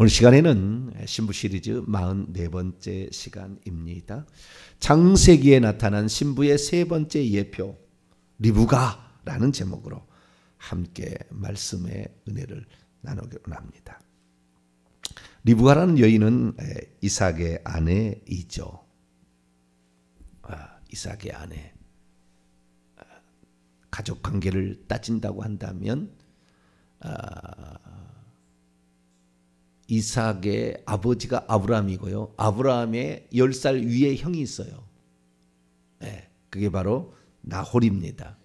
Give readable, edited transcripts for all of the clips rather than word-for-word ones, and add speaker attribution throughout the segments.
Speaker 1: 오늘 시간에는 신부 시리즈 44번째 시간입니다. 창세기에 나타난 신부의 세 번째 예표 리브가라는 제목으로 함께 말씀의 은혜를 나누기로 합니다. 리브가라는 여인은 이삭의 아내이죠. 이삭의 아내. 가족 관계를 따진다고 한다면 이삭의 아버지가 아브라함이고요. 아브라함의 10살 위에 형이 있어요. 그게 바로 나홀입니다.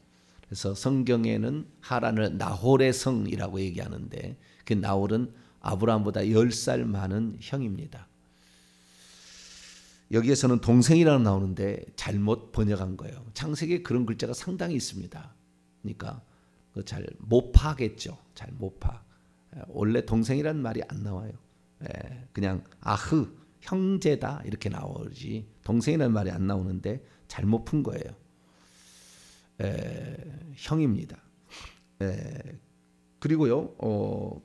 Speaker 1: 그래서 성경에는 하란을 나홀의 성이라고 얘기하는데 그 나홀은 아브라함보다 10살 많은 형입니다. 여기에서는 동생이라고 나오는데 잘못 번역한 거예요. 창세기에 그런 글자가 상당히 있습니다. 그러니까 잘 못 파겠죠. 잘 못 파. 원래 동생이라는 말이 안 나와요. 그냥 아흐 형제다 이렇게 나오지 동생이라는 말이 안 나오는데 잘못 푼 거예요. 형입니다. 그리고요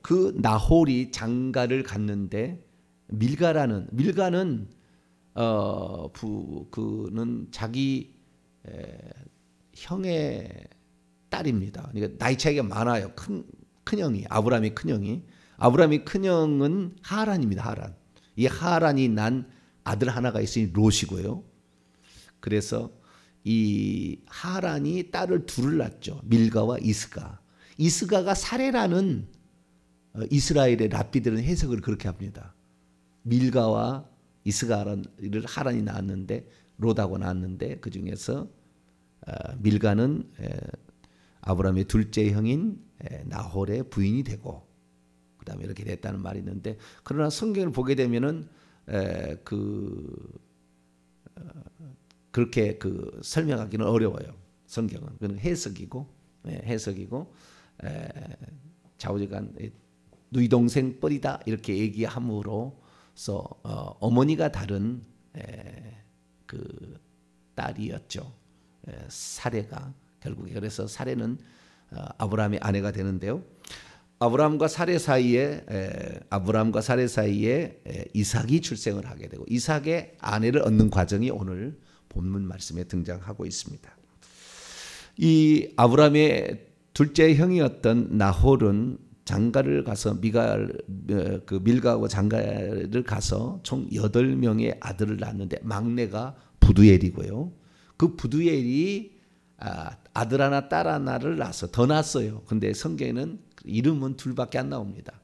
Speaker 1: 그 나홀이 장가를 갔는데 밀가는 그는 자기 형의 딸입니다. 그러니까 나이 차이가 많아요. 큰형이 아브라함이 큰형은 하란입니다. 하란. 이 하란이 난 아들 하나가 있으니 롯이고요. 그래서 이 하란이 딸을 둘을 낳죠. 밀가와 이스가. 이스가가 사레라는 이스라엘의 랍비들은 해석을 그렇게 합니다. 밀가와 이스가를 하란이 낳았는데 롯하고 낳았는데 그 중에서 밀가는 아브라함의 둘째 형인 나홀의 부인이 되고 그다음에 이렇게 됐다는 말이 있는데 그러나 성경을 보게 되면은 그렇게 설명하기는 어려워요. 성경은 그건 해석이고 좌우지간 누이 동생 뻘이다 이렇게 얘기함으로써 어머니가 다른 그 딸이었죠. 사레가 결국에 그래서 사레는 아브라함의 아내가 되는데요. 아브라함과 사레 사이에 이삭이 출생을 하게 되고 이삭의 아내를 얻는 과정이 오늘 본문 말씀에 등장하고 있습니다. 이 아브라함의 둘째 형이었던 나홀은 장가를 가서 밀가하고 장가를 가서 총 8명의 아들을 낳았는데 막내가 부두엘이고요. 그 부두엘이 아들 하나 딸 하나를 낳아서 더 낳았어요. 근데 성경에는 이름은 둘밖에 안 나옵니다.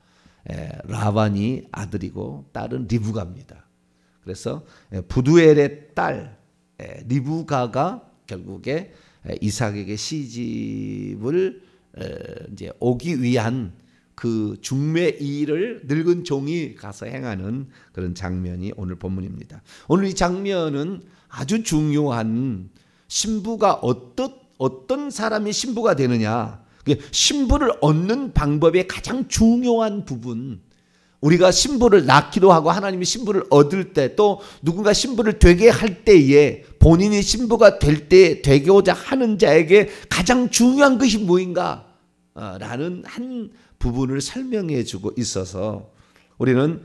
Speaker 1: 라반이 아들이고 딸은 리브가입니다. 그래서 부두엘의 딸 리브가가 결국에 이삭에게 시집을 이제 오기 위한 그 중매 일을 늙은 종이 가서 행하는 그런 장면이 오늘 본문입니다. 오늘 이 장면은 아주 중요한 신부가 어떤 사람이 신부가 되느냐, 신부를 얻는 방법의 가장 중요한 부분, 우리가 신부를 낳기도 하고 하나님이 신부를 얻을 때 또 누군가 신부를 되게 할 때에 본인이 신부가 될 때 되고자 하는 자에게 가장 중요한 것이 무엇인가 라는 한 부분을 설명해 주고 있어서 우리는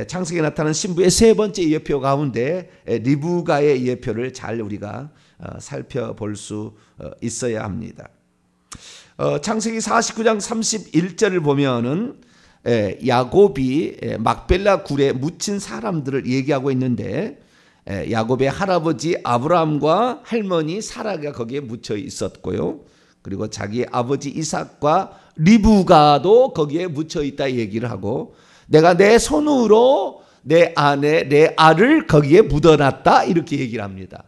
Speaker 1: 창세기에 나타난 신부의 세 번째 예표 가운데 리브가의 예표를 잘 우리가 살펴볼 수 있어야 합니다. 창세기 49장 31절을 보면은 야곱이 막벨라 굴에 묻힌 사람들을 얘기하고 있는데 야곱의 할아버지 아브라함과 할머니 사라가 거기에 묻혀 있었고요. 그리고 자기 아버지 이삭과 리브가도 거기에 묻혀 있다 얘기를 하고 내가 내 손으로 내 아내 내 알을 거기에 묻어놨다 이렇게 얘기를 합니다.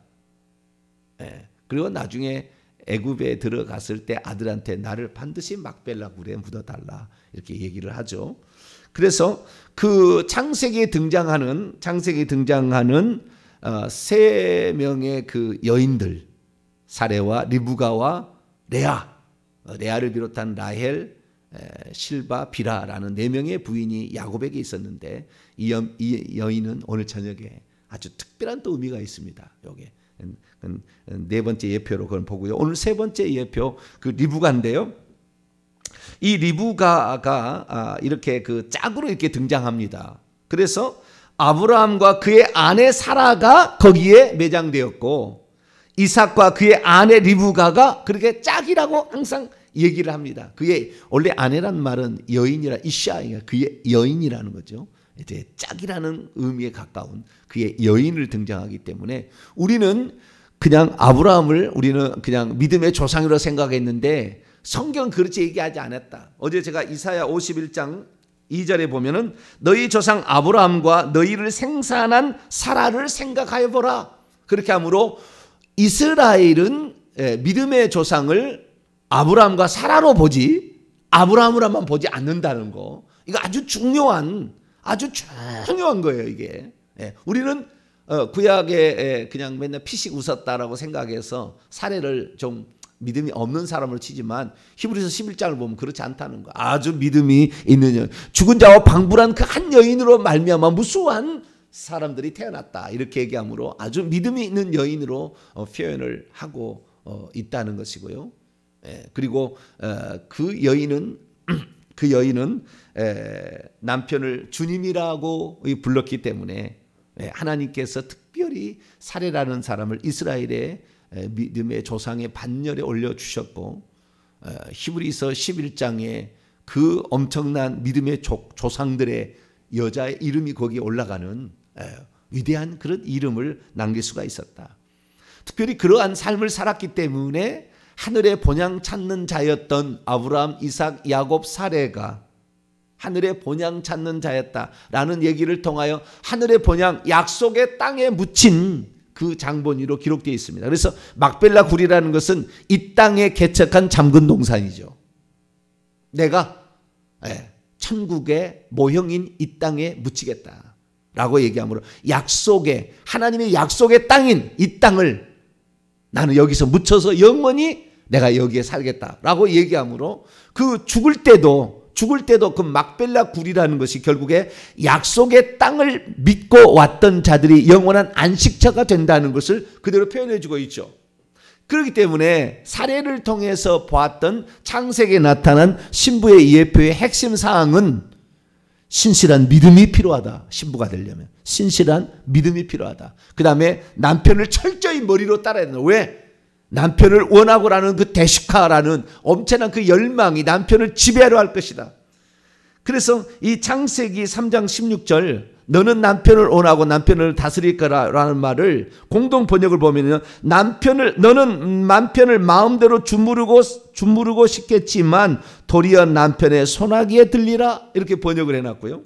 Speaker 1: 그리고 나중에 애굽에 들어갔을 때 아들한테 나를 반드시 막벨라 굴에 묻어달라 이렇게 얘기를 하죠. 그래서 그 창세기에 등장하는 세 명의 그 여인들 사레와 리브가와 레아를 비롯한 라헬, 실바, 비라라는 4명의 부인이 야곱에게 있었는데 이 여인은 오늘 저녁에 아주 특별한 또 의미가 있습니다. 여기에 네 번째 예표로 그걸 보고요. 오늘 세 번째 예표 그 리브가인데요. 이 리브가가 이렇게 그 짝으로 이렇게 등장합니다. 그래서 아브라함과 그의 아내 사라가 거기에 매장되었고 이삭과 그의 아내 리브가가 그렇게 짝이라고 항상 얘기를 합니다. 그의 원래 아내란 말은 여인이라 이샤이가 그의 여인이라는 거죠. 이제 짝이라는 의미에 가까운 그의 여인을 등장하기 때문에 우리는 그냥 아브라함을 우리는 그냥 믿음의 조상으로 생각했는데 성경은 그렇게 얘기하지 않았다. 어제 제가 이사야 51장 2절에 보면은 너희 조상 아브라함과 너희를 생산한 사라를 생각하여 보라. 그렇게 하므로 이스라엘은 믿음의 조상을 아브라함과 사라로 보지 아브라함으로만 보지 않는다는 거. 이거 아주 중요한 거예요, 이게. 우리는 구약에 그냥 맨날 피식 웃었다라고 생각해서 사례를 좀 믿음이 없는 사람을 치지만 히브리서 11장을 보면 그렇지 않다는 거. 아주 믿음이 있는 여인, 죽은 자와 방불한 그 한 여인으로 말미암아 무수한 사람들이 태어났다. 이렇게 얘기하므로 아주 믿음이 있는 여인으로 표현을 하고 있다는 것이고요. 그리고 그 여인은 남편을 주님이라고 불렀기 때문에 하나님께서 특별히 사레라는 사람을 이스라엘의 믿음의 조상의 반열에 올려주셨고 히브리서 11장에 그 엄청난 믿음의 조상들의 여자의 이름이 거기에 올라가는 위대한 그런 이름을 남길 수가 있었다. 특별히 그러한 삶을 살았기 때문에 하늘의 본향 찾는 자였던 아브라함, 이삭, 야곱, 사레가 하늘의 본향 찾는 자였다라는 얘기를 통하여 하늘의 본향, 약속의 땅에 묻힌 그 장본위로 기록되어 있습니다. 그래서 막벨라 굴이라는 것은 이 땅에 개척한 잠근 동산이죠. 내가 천국의 모형인 이 땅에 묻히겠다라고 얘기하므로 약속의 하나님의 약속의 땅인 이 땅을 나는 여기서 묻혀서 영원히 내가 여기에 살겠다라고 얘기하므로 그 죽을 때도 그 막벨라 굴이라는 것이 결국에 약속의 땅을 믿고 왔던 자들이 영원한 안식처가 된다는 것을 그대로 표현해 주고 있죠. 그렇기 때문에 사례를 통해서 보았던 창세기에 나타난 신부의 예표의 핵심 사항은 신실한 믿음이 필요하다. 신부가 되려면 신실한 믿음이 필요하다. 그 다음에 남편을 철저히 머리로 따라야 된다. 왜? 남편을 원하고라는 그 대식화라는 엄청난 그 열망이 남편을 지배하려 할 것이다. 그래서 이 창세기 3장 16절 너는 남편을 원하고 남편을 다스릴 거라는 말을 공동 번역을 보면요, 너는 남편을 마음대로 주무르고 싶겠지만 도리어 남편의 손아귀에 들리라 이렇게 번역을 해놨고요.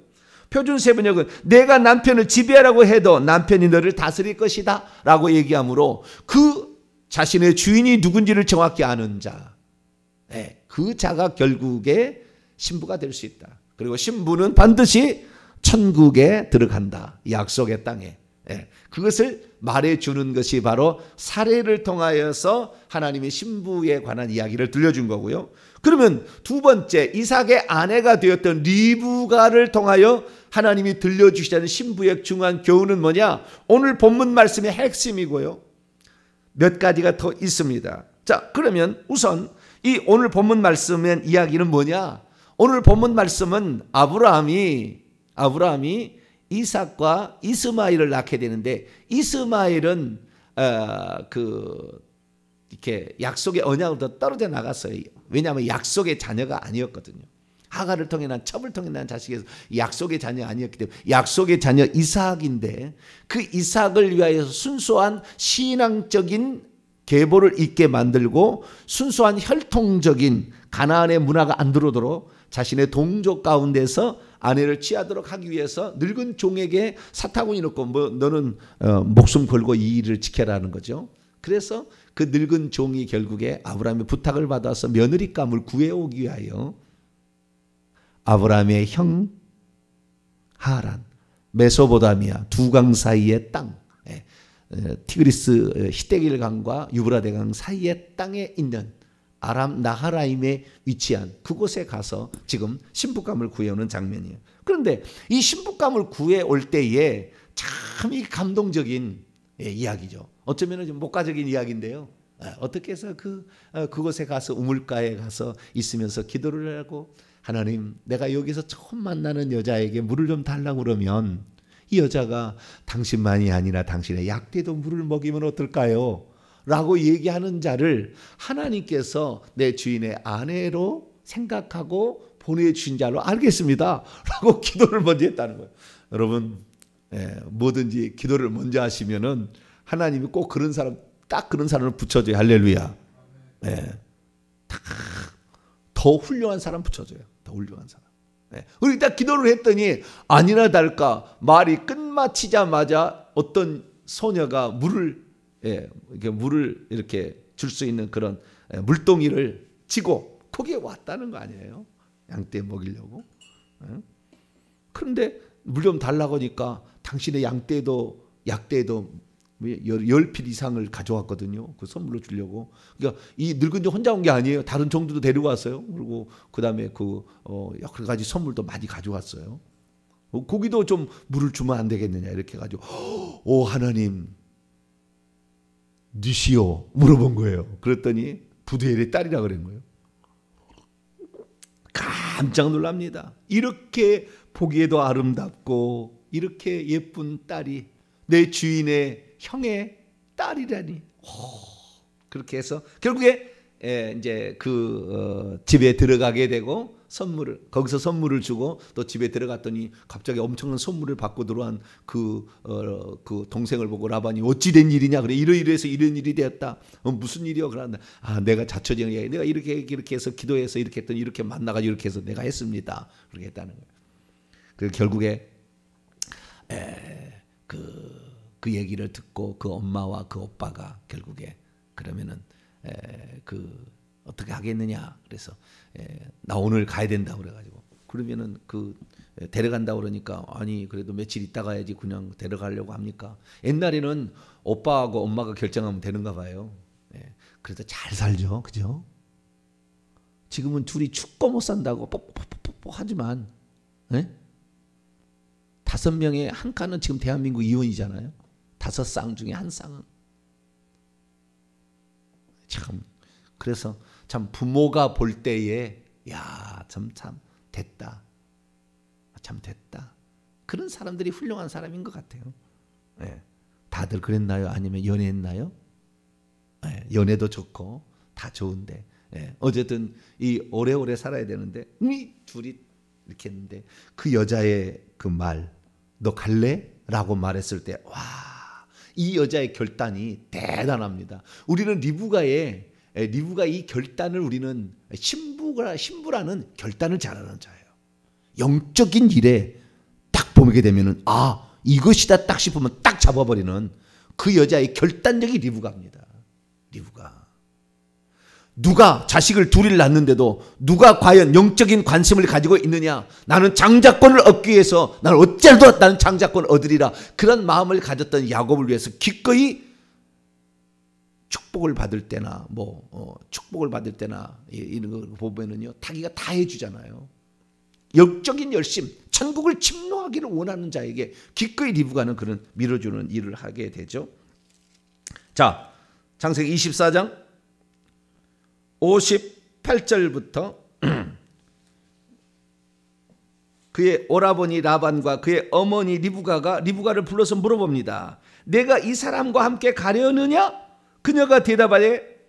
Speaker 1: 표준세 번역은 내가 남편을 지배하라고 해도 남편이 너를 다스릴 것이다 라고 얘기하므로 그 자신의 주인이 누군지를 정확히 아는 자, 그 자가 결국에 신부가 될 수 있다. 그리고 신부는 반드시 천국에 들어간다. 약속의 땅에. 그것을 말해주는 것이 바로 사례를 통하여서 하나님의 신부에 관한 이야기를 들려준 거고요. 그러면 두 번째 이삭의 아내가 되었던 리브가를 통하여 하나님이 들려주시자는 신부의 중요한 교훈은 뭐냐? 오늘 본문 말씀의 핵심이고요. 몇 가지가 더 있습니다. 자, 그러면 우선 이 오늘 본문 말씀의 이야기는 뭐냐? 오늘 본문 말씀은 아브라함이 이삭과 이스마엘을 낳게 되는데 이스마엘은 이렇게 약속의 언약으로부터 떨어져 나갔어요. 왜냐하면 약속의 자녀가 아니었거든요. 하갈을 통해 난 첩을 통해 난 자식에서 약속의 자녀가 아니었기 때문에 약속의 자녀 이삭인데 그 이삭을 위하여 순수한 신앙적인 계보를 있게 만들고 순수한 혈통적인 가나안의 문화가 안 들어오도록 자신의 동족 가운데서 아내를 취하도록 하기 위해서 늙은 종에게 사타구니 놓고 너는 목숨 걸고 이 일을 지켜라는 거죠. 그래서 그 늙은 종이 결국에 아브라함의 부탁을 받아서 며느리감을 구해오기 위하여 아브라함의 형 하란, 메소포타미아 두 강 사이의 땅, 티그리스 히데길 강과 유브라데 강 사이의 땅에 있는 아람 나하라임에 위치한 그곳에 가서 지금 신부감을 구해오는 장면이에요. 그런데 이 신부감을 구해올 때에 참 이 감동적인 이야기죠. 어쩌면 좀 목가적인 이야기인데요. 어떻게 해서 그곳에 가서 우물가에 가서 있으면서 기도를 하고 하나님 내가 여기서 처음 만나는 여자에게 물을 좀 달라고 그러면 이 여자가 당신만이 아니라 당신의 약대도 물을 먹이면 어떨까요? 라고 얘기하는 자를 하나님께서 내 주인의 아내로 생각하고 보내주신 자로 알겠습니다. 라고 기도를 먼저 했다는 거예요. 여러분 뭐든지 기도를 먼저 하시면은 하나님이 꼭 그런 사람 딱 그런 사람을 붙여줘요. 할렐루야. 더 훌륭한 사람 붙여줘요. 더 훌륭한 사람. 우리 딱 기도를 했더니 아니나 다를까 말이 끝마치자마자 어떤 소녀가 물을 이렇게 줄 수 있는 그런 물동이를 지고 거기에 왔다는 거 아니에요? 양떼 먹이려고. 그런데 물 좀 달라고 하니까 당신의 양떼도 약떼도 10필 이상을 가져왔거든요. 그 선물로 주려고. 그러니까 이 늙은 지 혼자 온 게 아니에요. 다른 종들도 데리고 왔어요. 그리고 그다음에 여러 가지 선물도 많이 가져왔어요. 거기도 좀 물을 주면 안 되겠느냐 이렇게 가지고 오 하나님 누시오 물어본 거예요. 그랬더니 부두엘의 딸이라 그런 거예요. 깜짝 놀랍니다. 이렇게 보기에도 아름답고 이렇게 예쁜 딸이 내 주인의 형의 딸이라니. 그렇게 해서 결국에 이제 집에 들어가게 되고 거기서 선물을 주고 또 집에 들어갔더니 갑자기 엄청난 선물을 받고 들어온 그 동생을 보고 라반이 어찌 된 일이냐 그래. 이러이러해서 이런 일이 되었다. 무슨 일이요? 그런다. 내가 자처정이야. 내가 이렇게 해서 기도해서 이렇게 했더니 이렇게 만나가지고 이렇게 해서 내가 했습니다. 그렇게 했다는 거예요. 그래서 결국에 그 얘기를 듣고 그 엄마와 그 오빠가 결국에 그러면은 어떻게 하겠느냐 그래서 나 오늘 가야 된다 그래가지고 그러면은 데려간다 그러니까 아니 그래도 며칠 있다 가야지 그냥 데려가려고 합니까? 옛날에는 오빠하고 엄마가 결정하면 되는가 봐요. 그래서 잘 살죠, 그죠? 지금은 둘이 죽고 못 산다고 뽀뽀뽀뽀 하지만 5명의 한 칸은 지금 대한민국 이혼이잖아요. 5쌍 중에 한 쌍은 참 그래서 참 부모가 볼 때에 참 됐다. 참 됐다. 그런 사람들이 훌륭한 사람인 것 같아요. 다들 그랬나요? 아니면 연애했나요? 연애도 좋고 다 좋은데 어쨌든 이 오래오래 살아야 되는데 이 둘이 이렇게 했는데 그 여자의 그 말 너 갈래? 라고 말했을 때 와, 이 여자의 결단이 대단합니다. 우리는 리브가 이 결단을 우리는 신부라는 결단을 잘하는 자예요. 영적인 일에 딱 보게 되면은 이것이다 딱 싶으면 딱 잡아버리는 그 여자의 결단력이 리브가입니다. 리브가 누가 자식을 둘을 낳는데도 누가 과연 영적인 관심을 가지고 있느냐. 나는 장자권을 얻기 위해서 나는 어찌라도 나는 장자권을 얻으리라. 그런 마음을 가졌던 야곱을 위해서 기꺼이 축복을 받을 때나 축복을 받을 때나 이런 거 보면은요 자기가 다 해주잖아요. 영적인 열심, 천국을 침노하기를 원하는 자에게 기꺼이 리브가는 그런 밀어주는 일을 하게 되죠. 자, 창세기 24장 58절부터 그의 오라버니 라반과 그의 어머니 리브가가 리브가를 불러서 물어봅니다. 내가 이 사람과 함께 가려느냐? 그녀가 대답하되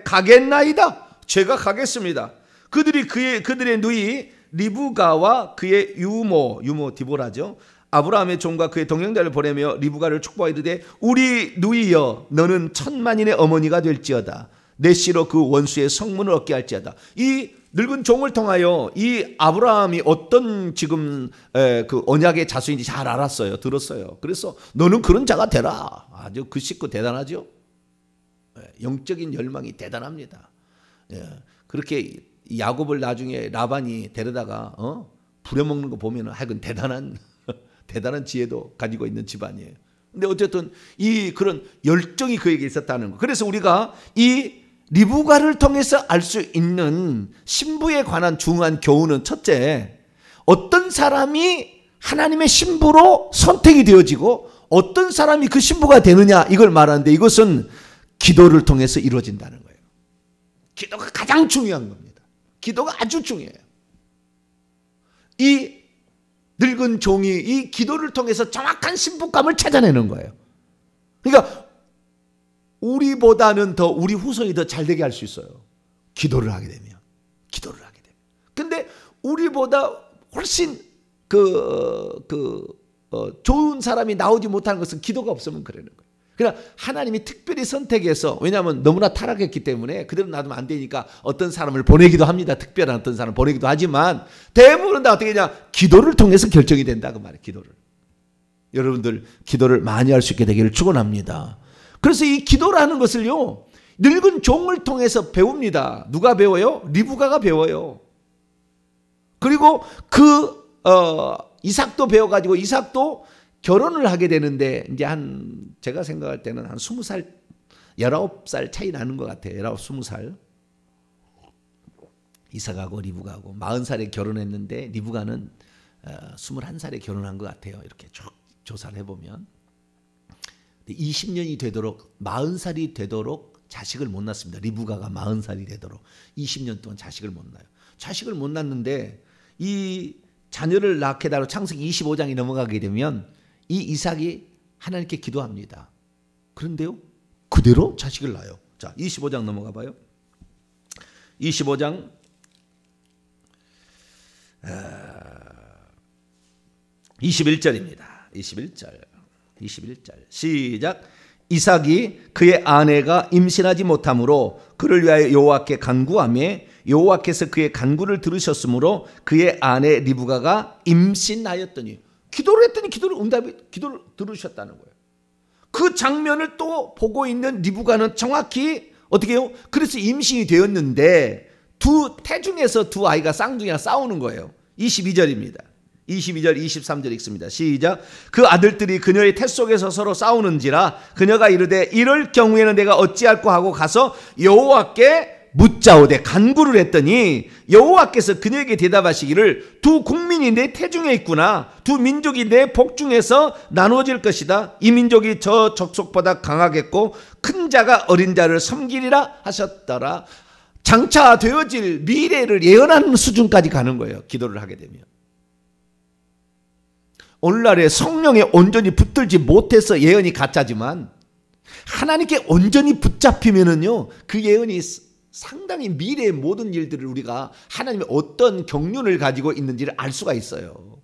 Speaker 1: 가겠나이다. 제가 가겠습니다. 그들의 누이 리브가와 그의 유모 디보라죠. 아브라함의 종과 그의 동행자를 보내며 리브가를 축복하여 이르되 우리 누이여 너는 천만인의 어머니가 될지어다. 내 씨로 그 원수의 성문을 얻게 할지어다. 이 늙은 종을 통하여 이 아브라함이 어떤 지금 그 언약의 자손인지 잘 알았어요. 들었어요. 그래서 너는 그런 자가 되라. 아주 그 식구 대단하죠. 영적인 열망이 대단합니다. 그렇게 야곱을 나중에 라반이 데려다가 부려먹는 거 보면 하여간 대단한 지혜도 가지고 있는 집안이에요. 근데 어쨌든 그런 열정이 그에게 있었다는 거. 그래서 우리가 이 리브가를 통해서 알 수 있는 신부에 관한 중요한 교훈은 첫째, 어떤 사람이 하나님의 신부로 선택이 되어지고 어떤 사람이 그 신부가 되느냐 이걸 말하는데 이것은 기도를 통해서 이루어진다는 거예요. 기도가 가장 중요한 겁니다. 기도가 아주 중요해요. 이 늙은 종이 이 기도를 통해서 정확한 신부감을 찾아내는 거예요. 그러니까 우리보다는 더 우리 후손이 더 잘되게 할 수 있어요. 기도를 하게 되면. 근데 우리보다 훨씬 좋은 사람이 나오지 못하는 것은 기도가 없으면 그러는 거예요. 그러나 하나님이 특별히 선택해서, 왜냐하면 너무나 타락했기 때문에 그대로 놔두면 안 되니까 어떤 사람을 보내기도 합니다. 특별한 어떤 사람을 보내기도 하지만 대부분은 다 어떻게 되냐, 기도를 통해서 결정이 된다 그 말이에요. 기도를. 여러분들 기도를 많이 할 수 있게 되기를 축원합니다. 그래서 이 기도라는 것을요, 늙은 종을 통해서 배웁니다. 누가 배워요? 리브가가 배워요. 그리고 이삭도 배워가지고 이삭도 결혼을 하게 되는데, 이제 제가 생각할 때는 한 20살, 19살 차이 나는 것 같아요. 19, 20살. 이삭하고 리브가하고 40살에 결혼했는데 리브가는 21살에 결혼한 것 같아요. 이렇게 쭉 조사를 해보면. 20년이 되도록, 40살이 되도록 자식을 못 낳습니다. 리브가가 40살이 되도록 20년 동안 자식을 못 낳아요. 자식을 못 낳는데 이 자녀를 낳게 달라고 창세기 25장이 넘어가게 되면 이 이삭이 하나님께 기도합니다. 그런데요, 그대로 자식을 낳아요. 자, 25장 넘어가 봐요. 25장 21절입니다. 21절 시작. 이삭이 그의 아내가 임신하지 못하므로 그를 위하여 여호와께 간구하며 여호와께서 그의 간구를 들으셨으므로 그의 아내 리브가가 임신하였더니, 기도를 했더니 기도를 들으셨다는 거예요. 그 장면을 또 보고 있는 리브가는 정확히 어떻게 해요? 그래서 임신이 되었는데 태중에서 두 아이가 쌍둥이가 싸우는 거예요. 22절입니다. 22절 23절 읽습니다. 시작. 그 아들들이 그녀의 태 속에서 서로 싸우는지라 그녀가 이르되 이럴 경우에는 내가 어찌할꼬 하고 가서 여호와께 묻자오되 간구를 했더니 여호와께서 그녀에게 대답하시기를 두 국민이 내 태중에 있구나. 두 민족이 내 복중에서 나누어질 것이다. 이 민족이 저 족속보다 강하겠고 큰 자가 어린 자를 섬기리라 하셨더라. 장차 되어질 미래를 예언하는 수준까지 가는 거예요. 기도를 하게 되면. 오늘날에 성령에 온전히 붙들지 못해서 예언이 가짜지만 하나님께 온전히 붙잡히면은요, 그 예언이 상당히 미래의 모든 일들을 우리가 하나님의 어떤 경륜을 가지고 있는지를 알 수가 있어요.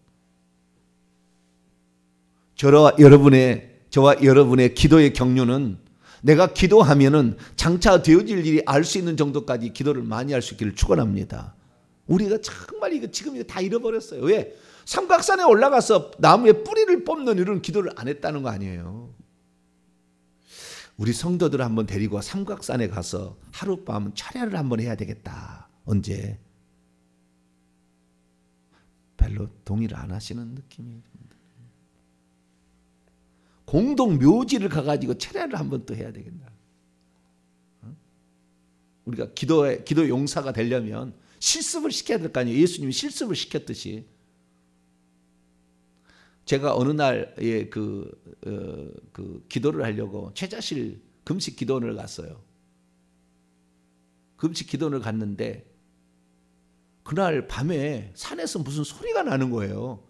Speaker 1: 저와 여러분의 기도의 경륜은 내가 기도하면은 장차 되어질 일이 알 수 있는 정도까지 기도를 많이 할 수 있기를 축원합니다. 우리가 정말 지금 다 잃어버렸어요. 왜? 삼각산에 올라가서 나무에 뿌리를 뽑는 이런 기도를 안 했다는 거 아니에요. 우리 성도들을 한번 데리고 삼각산에 가서 하룻밤 철야를 한번 해야 되겠다. 언제? 별로 동의를 안 하시는 느낌이 듭니다. 공동 묘지를 가가지고 철야를 한번 또 해야 되겠다. 우리가 기도 용사가 되려면 실습을 시켜야 될 거 아니에요. 예수님이 실습을 시켰듯이. 제가 어느 날에 기도를 하려고 최자실 금식 기도원을 갔어요. 금식 기도원을 갔는데 그날 밤에 산에서 무슨 소리가 나는 거예요.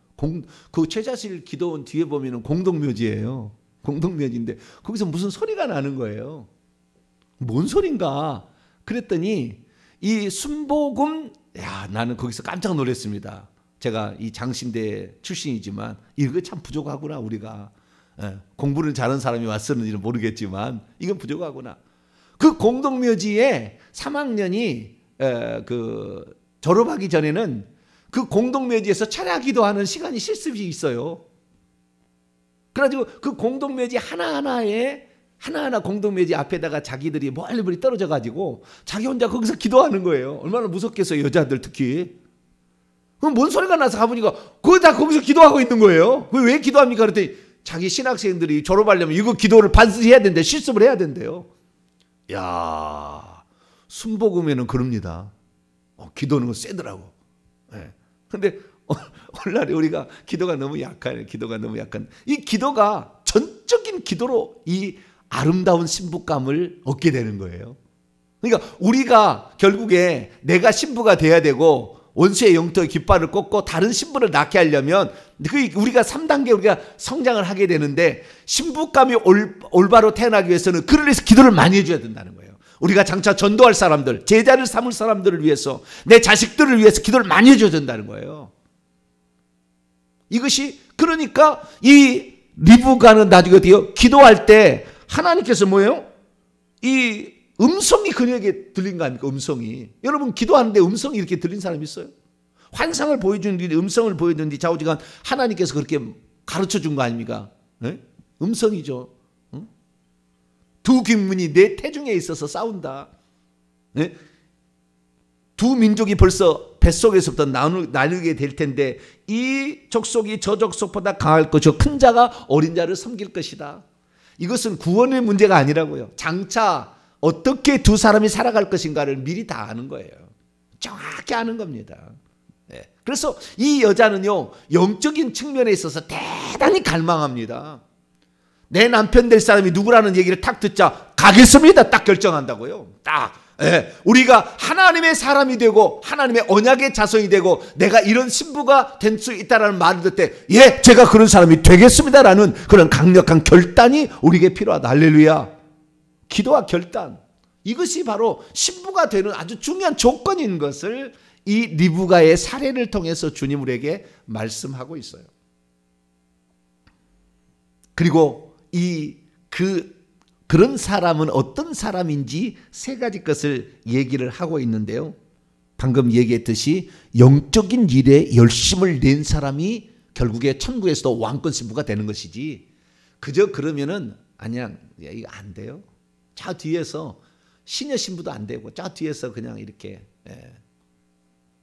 Speaker 1: 그 최자실 기도원 뒤에 보면 공동묘지예요. 공동묘지인데 거기서 무슨 소리가 나는 거예요. 뭔 소린가? 그랬더니 이 순복음, 나는 거기서 깜짝 놀랐습니다. 제가 이 장신대 출신이지만 이거 참 부족하구나 우리가. 공부를 잘하는 사람이 왔었는지는 모르겠지만 이건 부족하구나. 그 공동묘지에 3학년이 졸업하기 전에는 그 공동묘지에서 철야 기도하는 시간이 실습이 있어요. 그래가지고 그 공동묘지 하나하나 공동묘지 앞에다가 자기들이 멀리 떨어져가지고 자기 혼자 거기서 기도하는 거예요. 얼마나 무섭겠어요, 여자들 특히. 그럼 뭔 소리가 나서 가보니까 거기서 기도하고 있는 거예요. 왜 기도합니까? 그랬더니 자기 신학생들이 졸업하려면 이거 기도를 반드시 해야 된대. 실습을 해야 된대요. 야, 순복음에는 그럽니다. 기도는 거 세더라고. 근데 오늘날에 우리가 기도가 너무 약해요. 기도가 너무 약한. 이 기도가 전적인 기도로 이 아름다운 신부감을 얻게 되는 거예요. 그러니까 우리가 결국에 내가 신부가 돼야 되고 원수의 영토의 깃발을 꽂고 다른 신부를 낳게 하려면 우리가 3단계 우리가 성장을 하게 되는데 신부감이 올바로 태어나기 위해서는 그를 위해서 기도를 많이 해줘야 된다는 거예요. 우리가 장차 전도할 사람들, 제자를 삼을 사람들을 위해서, 내 자식들을 위해서 기도를 많이 해줘야 된다는 거예요. 이것이 그러니까 이 리브가는 나중에 어디요? 기도할 때 하나님께서 뭐예요? 이 음성이 그녀에게 들린 거 아닙니까? 음성이. 여러분 기도하는데 음성이 이렇게 들린 사람이 있어요? 환상을 보여주는데 음성을 보여주는데 좌우지간 하나님께서 그렇게 가르쳐 준 거 아닙니까? 네? 음성이죠. 응? 두 귀문이 내 태중에 있어서 싸운다. 네? 두 민족이 벌써 뱃속에서부터 나누게 될 텐데 이 족속이 저 족속보다 강할 것이요 큰 자가 어린 자를 섬길 것이다. 이것은 구원의 문제가 아니라고요. 장차 어떻게 두 사람이 살아갈 것인가를 미리 다 아는 거예요. 정확히 아는 겁니다. 네. 그래서 이 여자는요, 영적인 측면에 있어서 대단히 갈망합니다. 내 남편 될 사람이 누구라는 얘기를 탁 듣자 가겠습니다. 딱 결정한다고요. 딱. 네. 우리가 하나님의 사람이 되고 하나님의 언약의 자손이 되고 내가 이런 신부가 될 수 있다는 말을 듣을 때 예, 제가 그런 사람이 되겠습니다라는 그런 강력한 결단이 우리에게 필요하다. 할렐루야. 기도와 결단, 이것이 바로 신부가 되는 아주 중요한 조건인 것을 이 리브가의 사례를 통해서 주님 우리에게 말씀하고 있어요. 그리고 그런 사람은 어떤 사람인지 세 가지 것을 얘기를 하고 있는데요. 방금 얘기했듯이 영적인 일에 열심을 낸 사람이 결국에 천국에서도 왕권 신부가 되는 것이지, 그저 그러면은 아니야, 이거 안 돼요. 저 뒤에서 시녀 신부도 안 되고 저 뒤에서 그냥 이렇게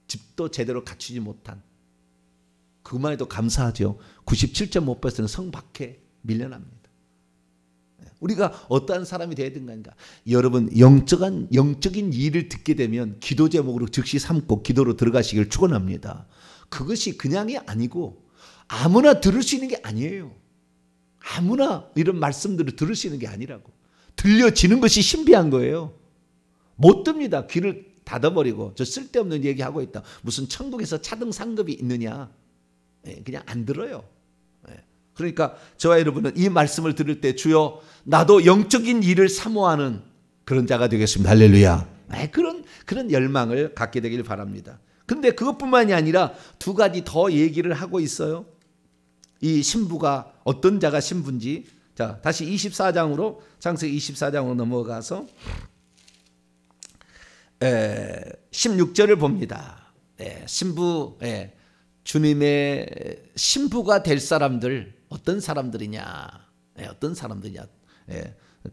Speaker 1: 집도 제대로 갖추지 못한, 그만 해도 감사하죠. 97.5%는 성 밖에 밀려납니다. 우리가 어떠한 사람이 되어야 되는가? 여러분 영적인 일을 듣게 되면 기도 제목으로 즉시 삼고 기도로 들어가시길 축원합니다. 그것이 그냥이 아니고 아무나 들을 수 있는 게 아니에요. 아무나 이런 말씀들을 들을 수 있는 게 아니라고. 들려지는 것이 신비한 거예요. 못 듭니다. 귀를 닫아버리고 저 쓸데없는 얘기하고 있다. 무슨 천국에서 차등 상급이 있느냐. 그냥 안 들어요. 그러니까 저와 여러분은 이 말씀을 들을 때 주여 나도 영적인 일을 사모하는 그런 자가 되겠습니다. 할렐루야. 그런 열망을 갖게 되길 바랍니다. 그런데 그것뿐만이 아니라 두 가지 더 얘기를 하고 있어요. 이 신부가 어떤 자가 신부인지. 자, 다시 24장으로 창세기 24장으로 넘어가서 16절을 봅니다. 신부, 주님의 신부가 될 사람들 어떤 사람들이냐? 어떤 사람들이냐?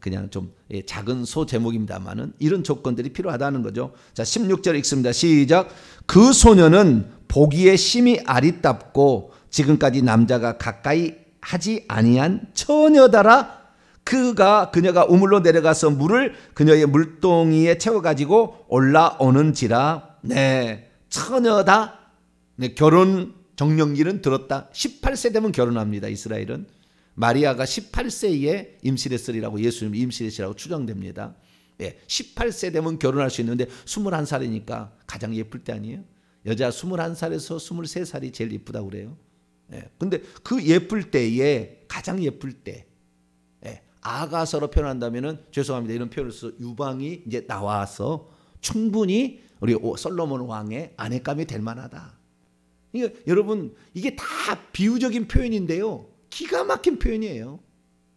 Speaker 1: 그냥 좀 작은 소 제목입니다만은 이런 조건들이 필요하다는 거죠. 자, 16절 읽습니다. 시작. 그 소녀는 보기에 심히 아리답고 지금까지 남자가 가까이 하지 아니한 처녀다라. 그녀가 우물로 내려가서 물을 그녀의 물동이에 채워가지고 올라오는지라. 네, 처녀다. 네, 결혼 정령기는 들었다. 18세 되면 결혼합니다. 이스라엘은. 마리아가 18세에 임신했으리라고, 예수님 임신했으리라고 추정됩니다. 18세 되면 결혼할 수 있는데 21살이니까 가장 예쁠 때 아니에요? 여자 21살에서 23살이 제일 예쁘다고 그래요. 근데 그 예쁠 때에 가장 예쁠 때, 아가서로 표현한다면은 죄송합니다. 이런 표현을 써 유방이 이제 나와서 충분히 우리 솔로몬 왕의 아내감이 될 만하다. 그러니까 여러분 이게 다 비유적인 표현인데요. 기가 막힌 표현이에요.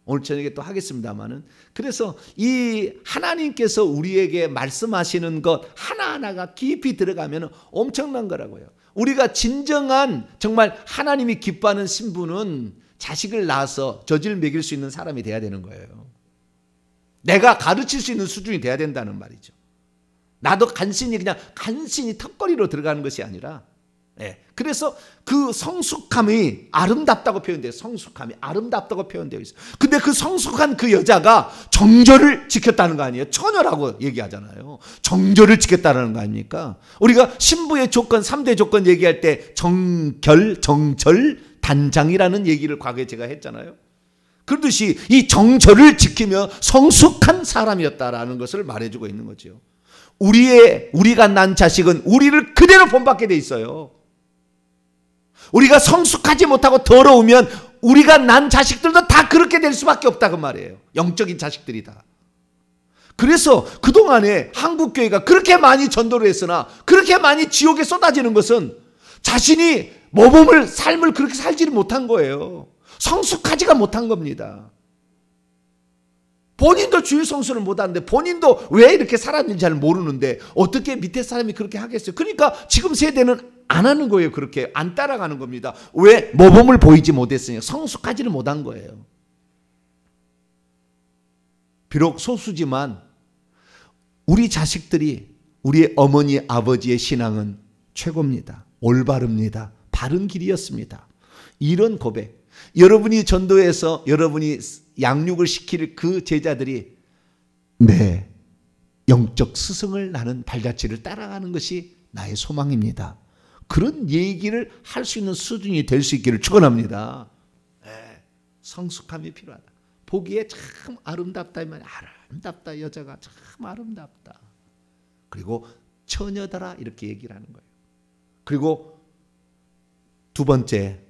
Speaker 1: 오늘 저녁에 또 하겠습니다만은. 그래서 이 하나님께서 우리에게 말씀하시는 것 하나하나가 깊이 들어가면 엄청난 거라고요. 우리가 진정한 정말 하나님이 기뻐하는 신부는 자식을 낳아서 젖을 먹일 수 있는 사람이 돼야 되는 거예요. 내가 가르칠 수 있는 수준이 돼야 된다는 말이죠. 나도 간신히 턱걸이로 들어가는 것이 아니라, 그래서 그 성숙함이 아름답다고 표현돼요. 성숙함이 아름답다고 표현되어 있어요. 근데 그 성숙한 그 여자가 정절을 지켰다는 거 아니에요? 처녀라고 얘기하잖아요. 정절을 지켰다는 거 아닙니까? 우리가 신부의 조건, 3대 조건 얘기할 때 정결, 정절, 단장이라는 얘기를 과거에 제가 했잖아요. 그렇듯이 이 정절을 지키며 성숙한 사람이었다라는 것을 말해주고 있는 거죠. 우리가 난 자식은 우리를 그대로 본받게 돼 있어요. 우리가 성숙하지 못하고 더러우면 우리가 난 자식들도 다 그렇게 될 수밖에 없다 그 말이에요. 영적인 자식들이 다. 그래서 그동안에 한국교회가 그렇게 많이 전도를 했으나 그렇게 많이 지옥에 쏟아지는 것은 자신이 모범을 삶을 그렇게 살지를 못한 거예요. 성숙하지가 못한 겁니다. 본인도 주일 성수를 못하는데 본인도 왜 이렇게 살았는지 잘 모르는데 어떻게 밑에 사람이 그렇게 하겠어요. 그러니까 지금 세대는 안 하는 거예요. 그렇게 안 따라가는 겁니다. 왜? 모범을 보이지 못했으니까. 성숙하지를 못한 거예요. 비록 소수지만 우리 자식들이 우리의 어머니 아버지의 신앙은 최고입니다. 올바릅니다. 바른 길이었습니다. 이런 고백, 여러분이 전도해서 여러분이 양육을 시킬 그 제자들이 내 영적 스승을 나는 발자취를 따라가는 것이 나의 소망입니다. 그런 얘기를 할 수 있는 수준이 될 수 있기를 축원합니다. 네, 성숙함이 필요하다. 보기에 참 아름답다. 아름답다. 여자가 참 아름답다. 그리고 처녀더라 이렇게 얘기를 하는 거예요. 그리고 두 번째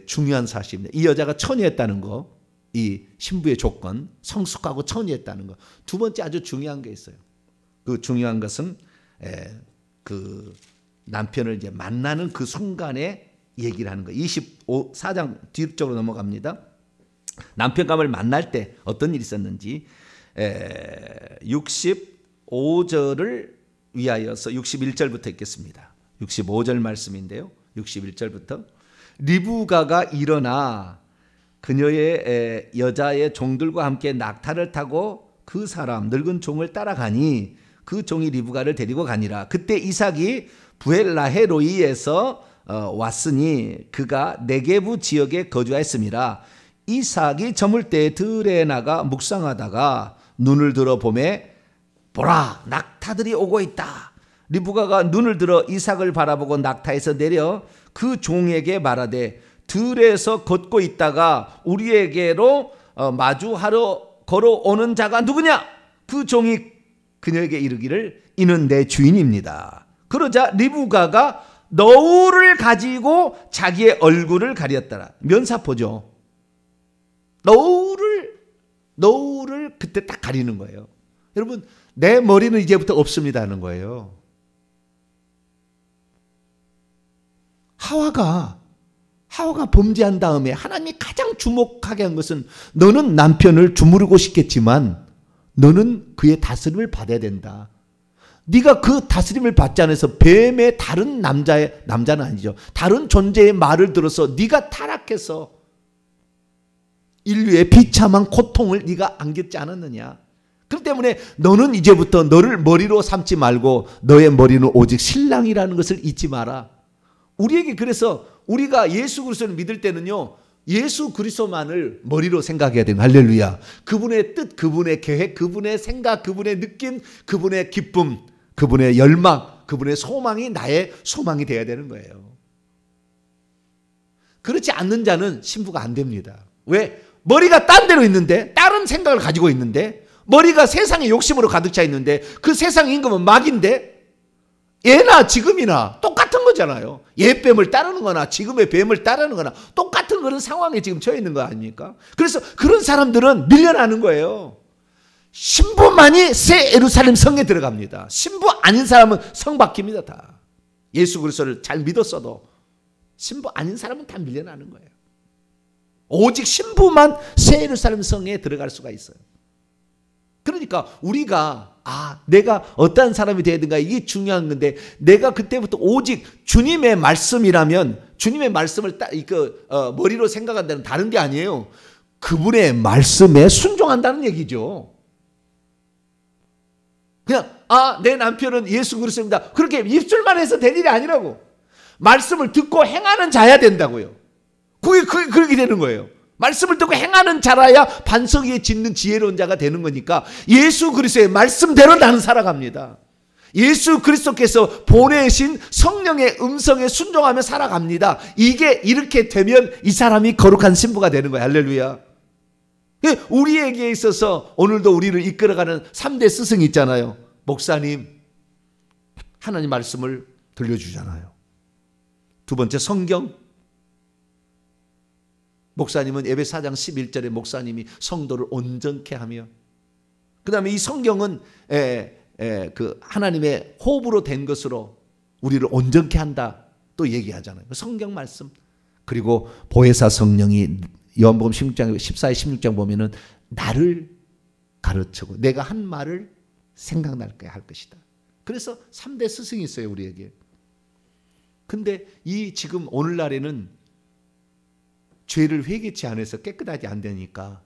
Speaker 1: 중요한 사실입니다. 이 여자가 처녀였다는 거, 이 신부의 조건, 성숙하고 처녀였다는 거. 두 번째 아주 중요한 게 있어요. 그 중요한 것은 그 남편을 이제 만나는 그 순간에 얘기를 하는 거예요. 24장 뒤쪽으로 넘어갑니다. 남편감을 만날 때 어떤 일이 있었는지 65절을 위하여서 61절부터 읽겠습니다. 65절 말씀인데요. 61절부터 리브가가 일어나 그녀의 여자의 종들과 함께 낙타를 타고 그 사람 늙은 종을 따라가니 그 종이 리브가를 데리고 가니라. 그때 이삭이 부엘라헤로이에서 왔으니 그가 네게부 지역에 거주하였음이라. 이삭이 저물 때 들에 나가 묵상하다가 눈을 들어 보매 보라 낙타들이 오고 있다. 리브가가 눈을 들어 이삭을 바라보고 낙타에서 내려 그 종에게 말하되 들에서 걷고 있다가 우리에게로 마주하러 걸어오는 자가 누구냐? 그 종이 그녀에게 이르기를 이는 내 주인입니다. 그러자 리브가가 너울을 가지고 자기의 얼굴을 가렸더라. 면사포죠. 너울을 그때 딱 가리는 거예요. 여러분 내 머리는 이제부터 없습니다 하는 거예요. 하와가 범죄한 다음에 하나님이 가장 주목하게 한 것은 너는 남편을 주무르고 싶겠지만 너는 그의 다스림을 받아야 된다. 네가 그 다스림을 받지 않아서 뱀의 다른 남자는 아니죠. 다른 존재의 말을 들어서 네가 타락해서 인류의 비참한 고통을 네가 안겼지 않았느냐. 그렇기 때문에 너는 이제부터 너를 머리로 삼지 말고 너의 머리는 오직 신랑이라는 것을 잊지 마라. 우리에게 그래서 우리가 예수 그리스도를 믿을 때는요. 예수 그리스도만을 머리로 생각해야 되는 할렐루야. 그분의 뜻, 그분의 계획, 그분의 생각, 그분의 느낌, 그분의 기쁨, 그분의 열망, 그분의 소망이 나의 소망이 되어야 되는 거예요. 그렇지 않는 자는 신부가 안 됩니다. 왜? 머리가 딴 데로 있는데 다른 생각을 가지고 있는데 머리가 세상의 욕심으로 가득 차 있는데 그 세상의 임금은 막인데 예나 지금이나 똑같은 거잖아요. 옛 뱀을 따르는 거나 지금의 뱀을 따르는 거나 똑같은 그런 상황에 지금 처해 있는 거 아닙니까? 그래서 그런 사람들은 밀려나는 거예요. 신부만이 새 예루살렘 성에 들어갑니다. 신부 아닌 사람은 성 밖입니다. 다. 예수 그리스도를 잘 믿었어도 신부 아닌 사람은 다 밀려나는 거예요. 오직 신부만 새 예루살렘 성에 들어갈 수가 있어요. 그러니까 우리가 내가 어떠한 사람이 되어야 되는가 이게 중요한 건데 내가 그때부터 오직 주님의 말씀이라면 주님의 말씀을 머리로 생각한다는 다른 게 아니에요. 그분의 말씀에 순종한다는 얘기죠. 그냥 내 남편은 예수 그리스도입니다. 그렇게 입술만 해서 될 일이 아니라고. 말씀을 듣고 행하는 자야 된다고요. 그게 그렇게 되는 거예요. 말씀을 듣고 행하는 자라야 반석 위에 짓는 지혜로운 자가 되는 거니까 예수 그리스도의 말씀대로 나는 살아갑니다. 예수 그리스도께서 보내신 성령의 음성에 순종하며 살아갑니다. 이게 이렇게 되면 이 사람이 거룩한 신부가 되는 거예요. 할렐루야. 우리에게 있어서 오늘도 우리를 이끌어가는 3대 스승이 있잖아요. 목사님, 하나님 말씀을 들려주잖아요. 두 번째 성경. 목사님은 에베소 4장 11절에 목사님이 성도를 온전케 하며, 그 다음에 이 성경은 그 하나님의 호흡으로 된 것으로 우리를 온전케 한다 또 얘기하잖아요. 성경 말씀. 그리고 보혜사 성령이 요한복음 16장 14에 16장 보면은 나를 가르치고 내가 한 말을 생각날게 할 것이다. 그래서 3대 스승이 있어요, 우리에게. 근데 이 지금 오늘날에는 죄를 회개치 않아서 깨끗하지 안 되니까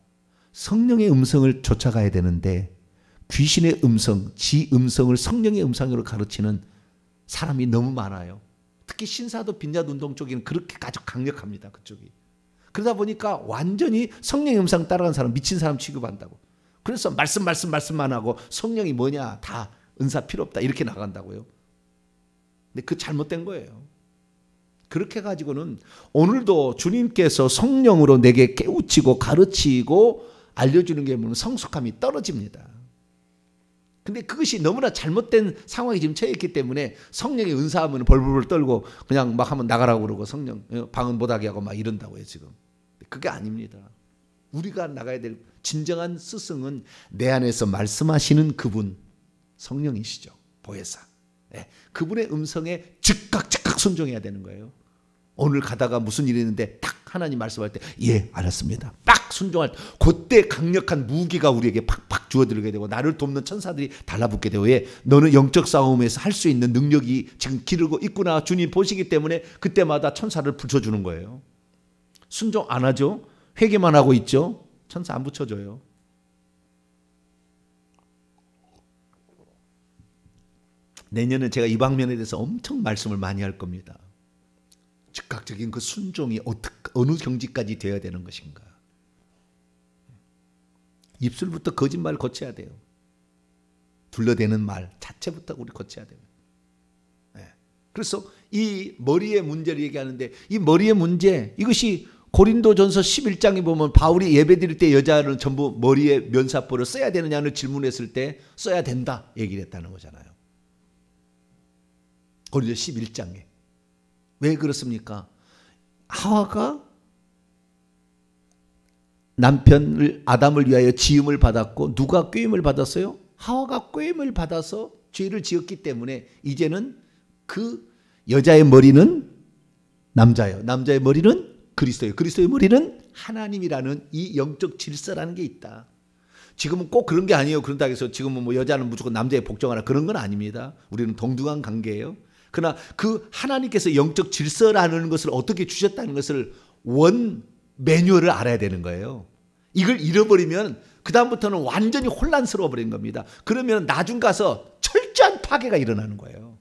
Speaker 1: 성령의 음성을 쫓아가야 되는데 귀신의 음성, 지 음성을 성령의 음성으로 가르치는 사람이 너무 많아요. 특히 신사도 빈자도 운동 쪽에는 그렇게 아주 강력합니다. 그쪽이. 그러다 보니까 완전히 성령의 음성 따라가는 사람 미친 사람 취급한다고. 그래서 말씀만 하고 성령이 뭐냐 다 은사 필요 없다 이렇게 나간다고요. 근데 그 잘못된 거예요. 그렇게 가지고는 오늘도 주님께서 성령으로 내게 깨우치고 가르치고 알려주는 게 뭐냐면 성숙함이 떨어집니다. 근데 그것이 너무나 잘못된 상황이 지금 처해 있기 때문에 성령의 은사하면 벌벌 떨고 그냥 막 하면 나가라고 그러고 성령 방언 못하게 하고 막 이런다고요 지금. 그게 아닙니다. 우리가 나가야 될 진정한 스승은 내 안에서 말씀하시는 그분 성령이시죠. 보혜사. 그분의 음성에 즉각 순종해야 되는 거예요. 오늘 가다가 무슨 일이 있는데 딱 하나님 말씀할 때 예 알았습니다. 딱 순종할 때 그때 강력한 무기가 우리에게 팍팍 주어들게 되고 나를 돕는 천사들이 달라붙게 되고 예 너는 영적 싸움에서 할 수 있는 능력이 지금 기르고 있구나 주님 보시기 때문에 그때마다 천사를 붙여주는 거예요. 순종 안 하죠. 회개만 하고 있죠. 천사 안 붙여줘요. 내년에 제가 이 방면에 대해서 엄청 말씀을 많이 할 겁니다. 즉각적인 그 순종이 어느 경지까지 되어야 되는 것인가. 입술부터 거짓말을 고쳐야 돼요. 둘러대는 말 자체부터 우리 고쳐야 돼요. 그래서 이 머리의 문제를 얘기하는데 이 머리의 문제 이것이 고린도전서 11장에 보면 바울이 예배드릴 때 여자는 전부 머리에 면사포를 써야 되느냐는 질문했을 때 써야 된다 얘기를 했다는 거잖아요. 고린도 11장에. 왜 그렇습니까? 하와가 남편을 아담을 위하여 지음을 받았고 누가 꾀임을 받았어요? 하와가 꾀임을 받아서 죄를 지었기 때문에 이제는 그 여자의 머리는 남자예요. 남자의 머리는 그리스도예요. 그리스도의 머리는 하나님이라는 이 영적 질서라는 게 있다. 지금은 꼭 그런 게 아니에요. 그런다 해서 지금은 뭐 여자는 무조건 남자에 복종하라 그런 건 아닙니다. 우리는 동등한 관계예요. 그러나 그 하나님께서 영적 질서라는 것을 어떻게 주셨다는 것을 원 매뉴얼을 알아야 되는 거예요. 이걸 잃어버리면 그 다음부터는 완전히 혼란스러워 버린 겁니다. 그러면 나중 가서 철저한 파괴가 일어나는 거예요.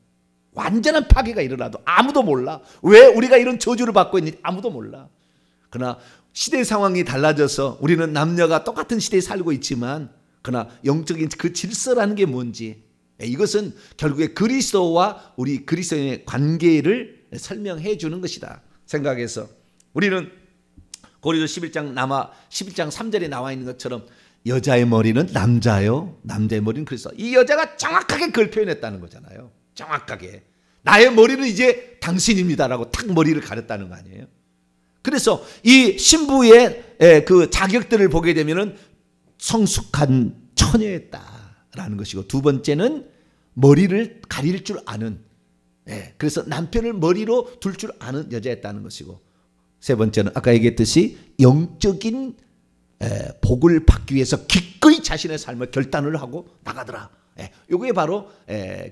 Speaker 1: 완전한 파괴가 일어나도 아무도 몰라. 왜 우리가 이런 저주를 받고 있는지 아무도 몰라. 그러나 시대 상황이 달라져서 우리는 남녀가 똑같은 시대에 살고 있지만 그러나 영적인 그 질서라는 게 뭔지 이것은 결국에 그리스도와 우리 그리스도인의 관계를 설명해 주는 것이다 생각해서 우리는 고린도 11장 3절에 나와 있는 것처럼 여자의 머리는 남자요 남자의 머리는 그리스도. 이 여자가 정확하게 그걸 표현했다는 거잖아요. 정확하게 나의 머리는 이제 당신입니다라고 탁 머리를 가렸다는 거 아니에요. 그래서 이 신부의 그 자격들을 보게 되면은 성숙한 처녀였다라는 것이고 두 번째는 머리를 가릴 줄 아는 그래서 남편을 머리로 둘 줄 아는 여자였다는 것이고 세 번째는 아까 얘기했듯이 영적인 복을 받기 위해서 기꺼이 자신의 삶을 결단을 하고 나가더라. 이게 바로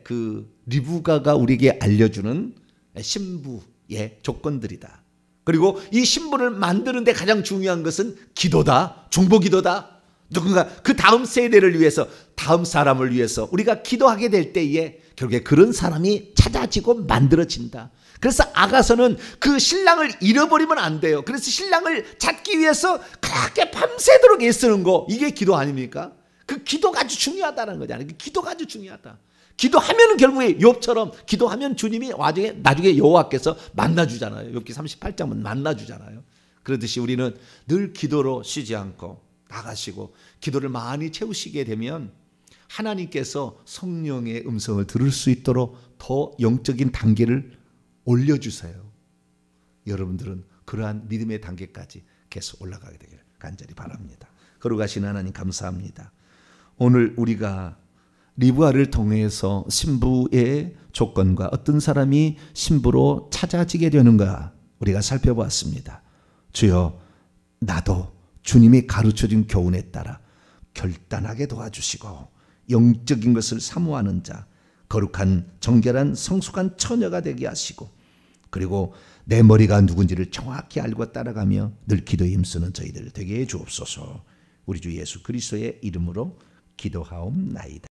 Speaker 1: 그 리브가가 우리에게 알려주는 신부의 조건들이다. 그리고 이 신부를 만드는데 가장 중요한 것은 기도다. 중보기도다. 누군가 그 다음 세대를 위해서 다음 사람을 위해서 우리가 기도하게 될 때에 결국에 그런 사람이 찾아지고 만들어진다. 그래서 아가서는 그 신랑을 잃어버리면 안 돼요. 그래서 신랑을 찾기 위해서 그렇게 밤새도록 애쓰는 거 이게 기도 아닙니까? 그 기도가 아주 중요하다는 거잖아요. 기도가 아주 중요하다. 기도하면 결국에 욥처럼 기도하면 주님이 나중에 여호와께서 만나주잖아요. 욥기 38장은 만나주잖아요. 그러듯이 우리는 늘 기도로 쉬지 않고 나아가시고 기도를 많이 채우시게 되면 하나님께서 성령의 음성을 들을 수 있도록 더 영적인 단계를 올려주세요. 여러분들은 그러한 믿음의 단계까지 계속 올라가게 되기를 간절히 바랍니다. 거룩하신 하나님 감사합니다. 오늘 우리가 리브아를 통해서 신부의 조건과 어떤 사람이 신부로 찾아지게 되는가 우리가 살펴보았습니다. 주여, 나도 주님이 가르쳐준 교훈에 따라 결단하게 도와주시고 영적인 것을 사모하는 자, 거룩한 정결한 성숙한 처녀가 되게 하시고, 그리고 내 머리가 누군지를 정확히 알고 따라가며 늘 기도에 힘쓰는 저희들 되게 해 주옵소서. 우리 주 예수 그리스도의 이름으로 기도하옵나이다.